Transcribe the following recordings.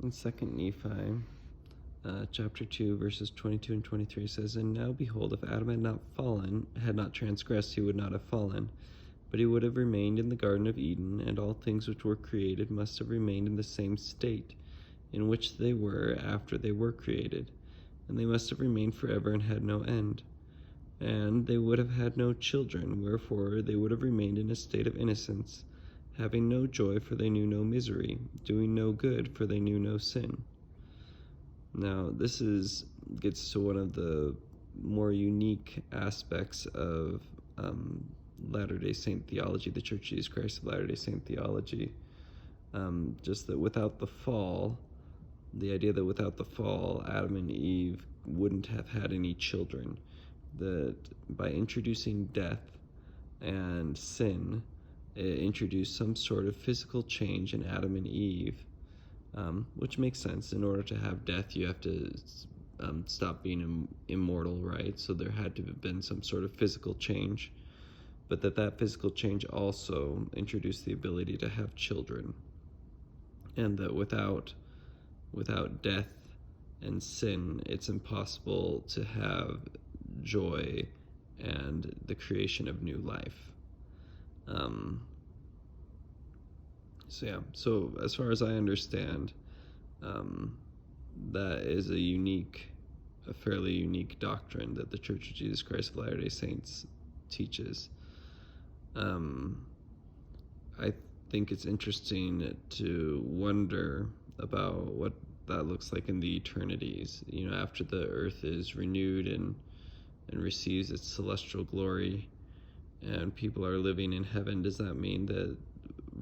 In 2nd Nephi, chapter 2, verses 22 and 23 says, "And now behold, if Adam had not transgressed, he would not have fallen, but he would have remained in the Garden of Eden, and all things which were created must have remained in the same state in which they were after they were created, and they must have remained forever and had no end. And they would have had no children, wherefore they would have remained in a state of innocence, having no joy, for they knew no misery, doing no good, for they knew no sin." Now, this gets to one of the more unique aspects of Latter-day Saint theology, the Church of Jesus Christ of Latter-day Saint theology. Just that without the fall, the idea that without the fall, Adam and Eve wouldn't have had any children. That by introducing death and sin, it introduced some sort of physical change in Adam and Eve, which makes sense. In order to have death, you have to stop being immortal, right? So there had to have been some sort of physical change, but that physical change also introduced the ability to have children, and that without death and sin, it's impossible to have joy and the creation of new life. So as far as I understand, that is a fairly unique doctrine that the Church of Jesus Christ of Latter-day Saints teaches. I think it's interesting to wonder about what that looks like in the eternities, after the earth is renewed and receives its celestial glory and people are living in heaven. Does that mean that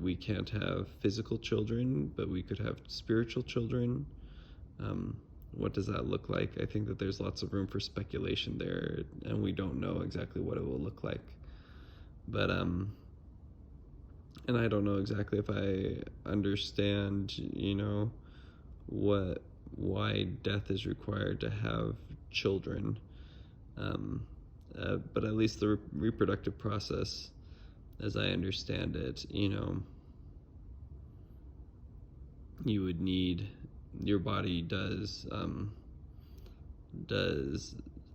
we can't have physical children, but we could have spiritual children? What does that look like? I think that there's lots of room for speculation there, and we don't know exactly what it will look like. But and I don't know exactly if I understand, why death is required to have children. But at least the reproductive process, as I understand it, you would need, your body does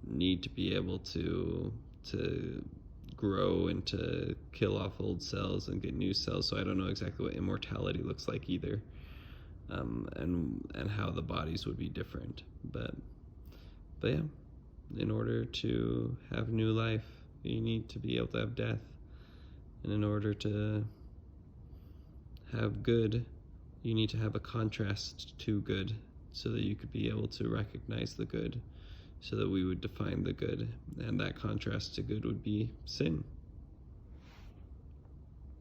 need to be able to grow and to kill off old cells and get new cells. So I don't know exactly what immortality looks like either, and how the bodies would be different. But yeah, in order to have new life, you need to be able to have death, and in order to have good, you need to have a contrast to good, so that you could be able to recognize the good, so that we would define the good, and that contrast to good would be sin.